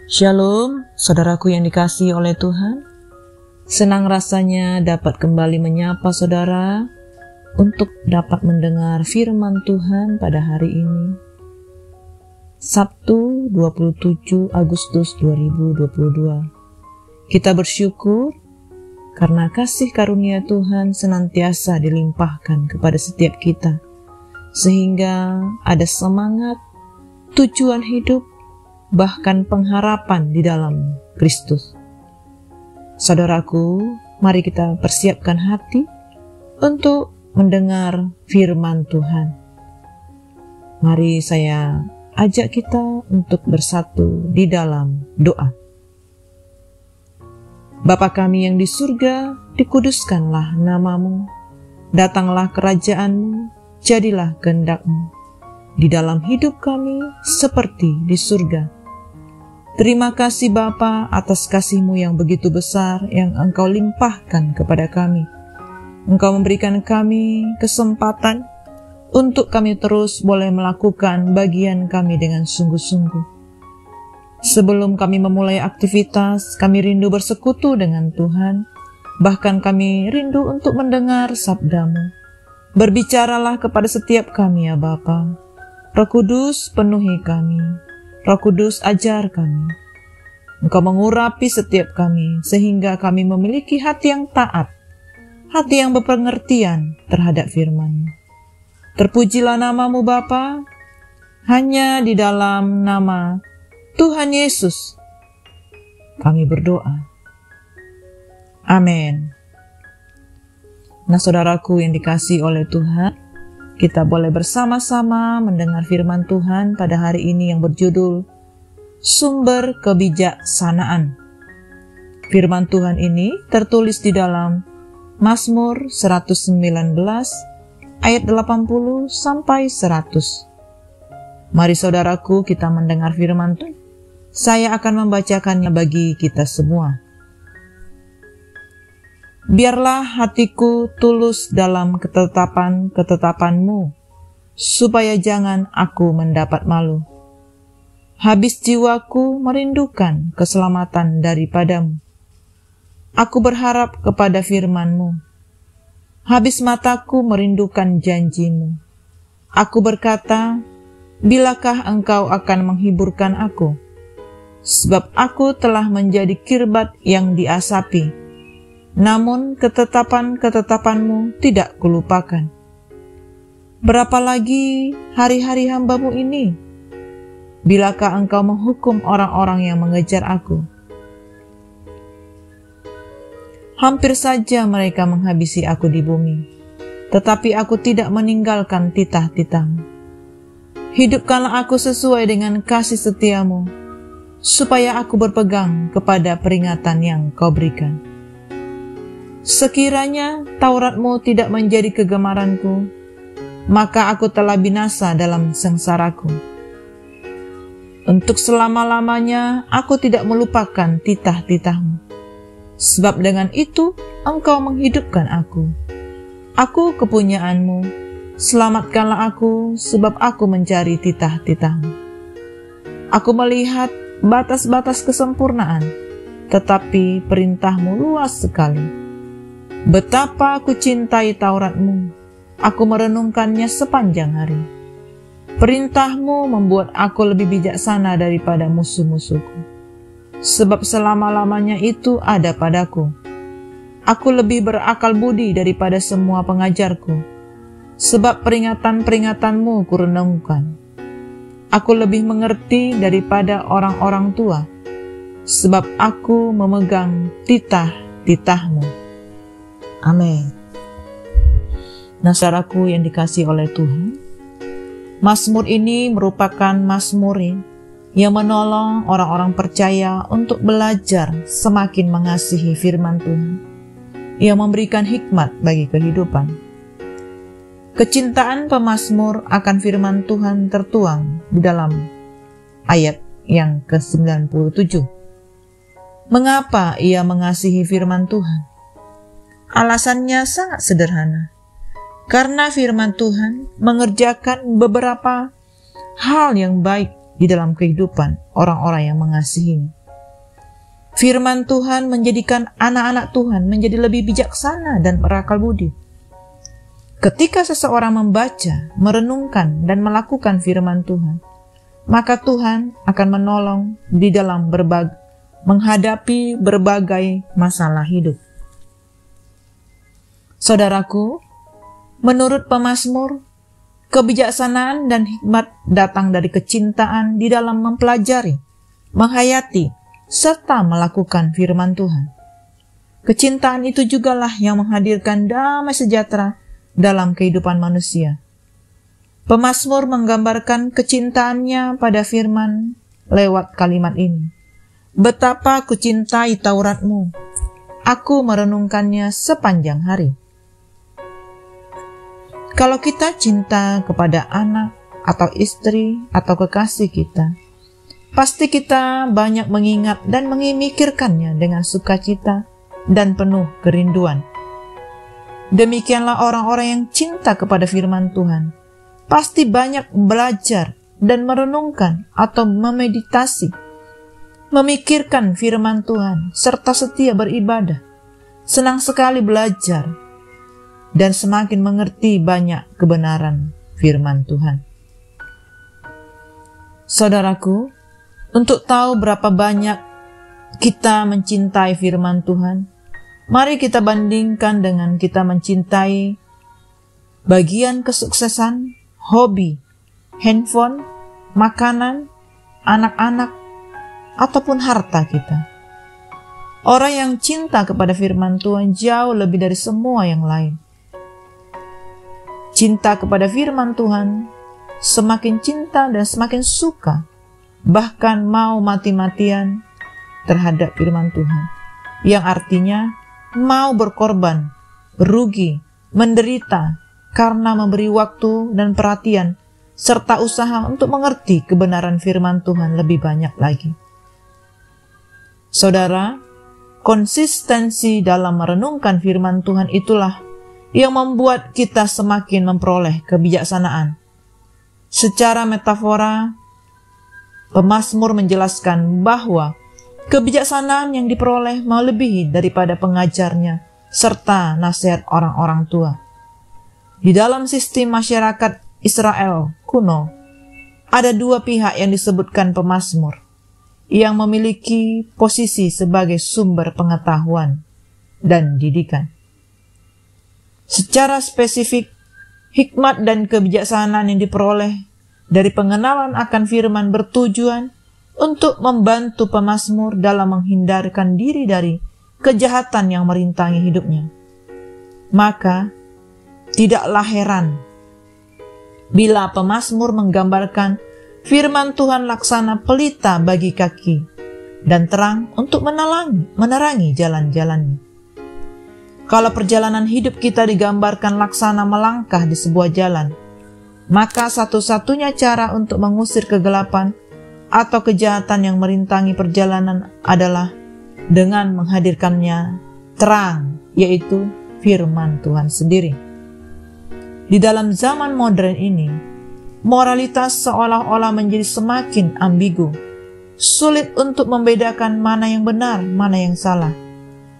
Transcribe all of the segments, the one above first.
Shalom, saudaraku yang dikasihi oleh Tuhan. Senang rasanya dapat kembali menyapa saudara untuk dapat mendengar firman Tuhan pada hari ini. Sabtu 27 Agustus 2022. Kita bersyukur karena kasih karunia Tuhan senantiasa dilimpahkan kepada setiap kita, sehingga ada semangat, tujuan hidup, bahkan pengharapan di dalam Kristus. Saudaraku, mari kita persiapkan hati untuk mendengar firman Tuhan. Mari saya ajak kita untuk bersatu di dalam doa. Bapa kami yang di surga, dikuduskanlah namamu, datanglah kerajaanmu, jadilah kehendak-mu di dalam hidup kami seperti di surga. Terima kasih Bapa atas kasih-Mu yang begitu besar yang Engkau limpahkan kepada kami. Engkau memberikan kami kesempatan untuk kami terus boleh melakukan bagian kami dengan sungguh-sungguh. Sebelum kami memulai aktivitas, kami rindu bersekutu dengan Tuhan. Bahkan kami rindu untuk mendengar sabda-Mu. Berbicaralah kepada setiap kami ya Bapa. Roh Kudus penuhi kami. Roh Kudus ajar kami. Engkau mengurapi setiap kami sehingga kami memiliki hati yang taat, hati yang berpengertian terhadap firman-Mu. Terpujilah namamu Bapa, hanya di dalam nama Tuhan Yesus kami berdoa. Amin. Nah saudaraku yang dikasihi oleh Tuhan, kita boleh bersama-sama mendengar firman Tuhan pada hari ini yang berjudul Sumber Kebijaksanaan. Firman Tuhan ini tertulis di dalam Mazmur 119 ayat 80 sampai 100. Mari saudaraku kita mendengar firman Tuhan. Saya akan membacakannya bagi kita semua. Biarlah hatiku tulus dalam ketetapan-ketetapan-Mu, supaya jangan aku mendapat malu. Habis jiwaku merindukan keselamatan daripada-Mu. Aku berharap kepada firman-Mu. Habis mataku merindukan janji-Mu. Aku berkata, bilakah Engkau akan menghiburkan aku? Sebab aku telah menjadi kirbat yang diasapi. Namun ketetapan-ketetapan-Mu tidak kulupakan. Berapa lagi hari-hari hamba-Mu ini? Bilakah Engkau menghukum orang-orang yang mengejar aku? Hampir saja mereka menghabisi aku di bumi, tetapi aku tidak meninggalkan titah-titah-Mu. Hidupkanlah aku sesuai dengan kasih setia-Mu, supaya aku berpegang kepada peringatan yang Kau berikan. Sekiranya Taurat-Mu tidak menjadi kegemaranku, maka aku telah binasa dalam sengsaraku. Untuk selama-lamanya aku tidak melupakan titah-titah-Mu, sebab dengan itu Engkau menghidupkan aku. Aku kepunyaan-Mu, selamatkanlah aku, sebab aku mencari titah-titah-Mu. Aku melihat batas-batas kesempurnaan, tetapi perintah-Mu luas sekali. Betapa aku cintai Taurat-Mu, aku merenungkannya sepanjang hari. Perintah-Mu membuat aku lebih bijaksana daripada musuh-musuhku, sebab selama-lamanya itu ada padaku. Aku lebih berakal budi daripada semua pengajarku, sebab peringatan-peringatan-Mu kurenungkan. Aku lebih mengerti daripada orang-orang tua, sebab aku memegang titah-titah-Mu. Amin. Nah, saudaraku yang dikasihi oleh Tuhan, Mazmur ini merupakan mazmur yang menolong orang-orang percaya untuk belajar semakin mengasihi firman Tuhan, yang memberikan hikmat bagi kehidupan. Kecintaan pemazmur akan firman Tuhan tertuang di dalam ayat yang ke-97. Mengapa ia mengasihi firman Tuhan? Alasannya sangat sederhana. Karena firman Tuhan mengerjakan beberapa hal yang baik di dalam kehidupan orang-orang yang mengasihinya. Firman Tuhan menjadikan anak-anak Tuhan menjadi lebih bijaksana dan berakal budi. Ketika seseorang membaca, merenungkan, dan melakukan firman Tuhan, maka Tuhan akan menolong di dalam menghadapi berbagai masalah hidup. Saudaraku, menurut pemazmur, kebijaksanaan dan hikmat datang dari kecintaan di dalam mempelajari, menghayati, serta melakukan firman Tuhan. Kecintaan itu jugalah yang menghadirkan damai sejahtera dalam kehidupan manusia. Pemazmur menggambarkan kecintaannya pada firman lewat kalimat ini. Betapa ku cintai Tauratmu, aku merenungkannya sepanjang hari. Kalau kita cinta kepada anak atau istri atau kekasih kita, pasti kita banyak mengingat dan memikirkannya dengan sukacita dan penuh kerinduan. Demikianlah orang-orang yang cinta kepada firman Tuhan, pasti banyak belajar dan merenungkan atau memeditasi, memikirkan firman Tuhan, serta setia beribadah, senang sekali belajar, dan semakin mengerti banyak kebenaran firman Tuhan. Saudaraku, untuk tahu berapa banyak kita mencintai firman Tuhan, mari kita bandingkan dengan kita mencintai bagian kesuksesan, hobi, handphone, makanan, anak-anak, ataupun harta kita. Orang yang cinta kepada firman Tuhan jauh lebih dari semua yang lain. Cinta kepada firman Tuhan, semakin cinta dan semakin suka, bahkan mau mati-matian terhadap firman Tuhan, yang artinya mau berkorban, berugi, menderita karena memberi waktu dan perhatian serta usaha untuk mengerti kebenaran firman Tuhan lebih banyak lagi. Saudara, konsistensi dalam merenungkan firman Tuhan itulah yang membuat kita semakin memperoleh kebijaksanaan. Secara metafora, pemazmur menjelaskan bahwa kebijaksanaan yang diperoleh melebihi daripada pengajarnya serta nasihat orang-orang tua. Di dalam sistem masyarakat Israel kuno, ada dua pihak yang disebutkan pemazmur, yang memiliki posisi sebagai sumber pengetahuan dan didikan. Secara spesifik, hikmat dan kebijaksanaan yang diperoleh dari pengenalan akan firman bertujuan untuk membantu pemazmur dalam menghindarkan diri dari kejahatan yang merintangi hidupnya. Maka, tidaklah heran bila pemazmur menggambarkan firman Tuhan laksana pelita bagi kaki dan terang untuk menerangi jalan-jalannya. Kalau perjalanan hidup kita digambarkan laksana melangkah di sebuah jalan, maka satu-satunya cara untuk mengusir kegelapan atau kejahatan yang merintangi perjalanan adalah dengan menghadirkannya terang, yaitu firman Tuhan sendiri. Di dalam zaman modern ini, moralitas seolah-olah menjadi semakin ambigu, sulit untuk membedakan mana yang benar, mana yang salah.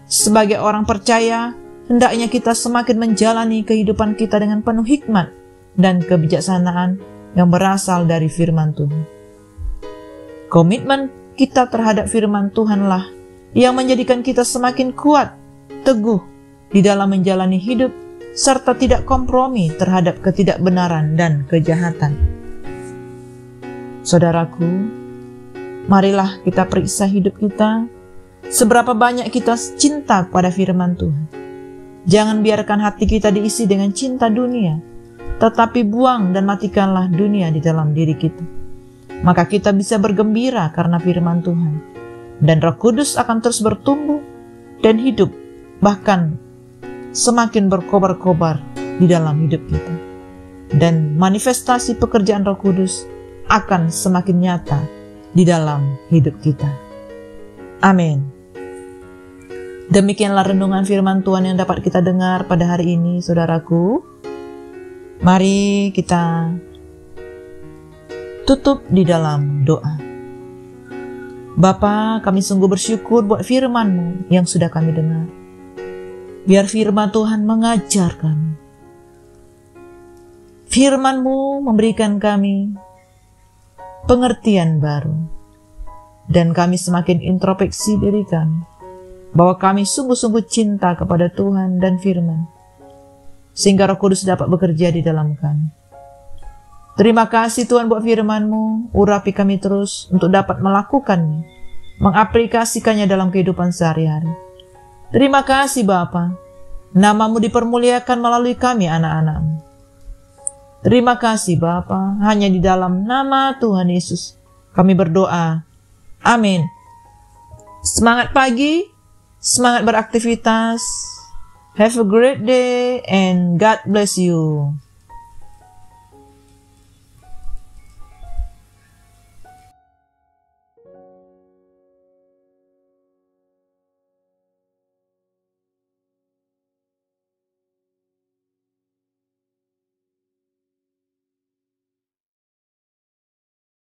Sebagai orang percaya, hendaknya kita semakin menjalani kehidupan kita dengan penuh hikmat dan kebijaksanaan yang berasal dari firman Tuhan. Komitmen kita terhadap firman Tuhanlah yang menjadikan kita semakin kuat, teguh di dalam menjalani hidup, serta tidak kompromi terhadap ketidakbenaran dan kejahatan. Saudaraku, marilah kita periksa hidup kita, seberapa banyak kita cinta pada firman Tuhan. Jangan biarkan hati kita diisi dengan cinta dunia, tetapi buang dan matikanlah dunia di dalam diri kita. Maka kita bisa bergembira karena firman Tuhan, dan Roh Kudus akan terus bertumbuh dan hidup, bahkan semakin berkobar-kobar di dalam hidup kita. Dan manifestasi pekerjaan Roh Kudus akan semakin nyata di dalam hidup kita. Amin. Demikianlah renungan firman Tuhan yang dapat kita dengar pada hari ini, saudaraku. Mari kita tutup di dalam doa. Bapa, kami sungguh bersyukur buat firman-Mu yang sudah kami dengar. Biar firman Tuhan mengajar kami. Firman-Mu memberikan kami pengertian baru. Dan kami semakin introspeksi diri kami, bahwa kami sungguh-sungguh cinta kepada Tuhan dan firman, sehingga Roh Kudus dapat bekerja di dalam kami. Terima kasih Tuhan buat firman-Mu, urapi kami terus untuk dapat melakukannya, mengaplikasikannya dalam kehidupan sehari-hari. Terima kasih Bapa, nama-Mu dipermuliakan melalui kami anak-anak-Mu. Terima kasih Bapa, hanya di dalam nama Tuhan Yesus kami berdoa. Amin. Semangat pagi, semangat beraktivitas. Have a great day and God bless you.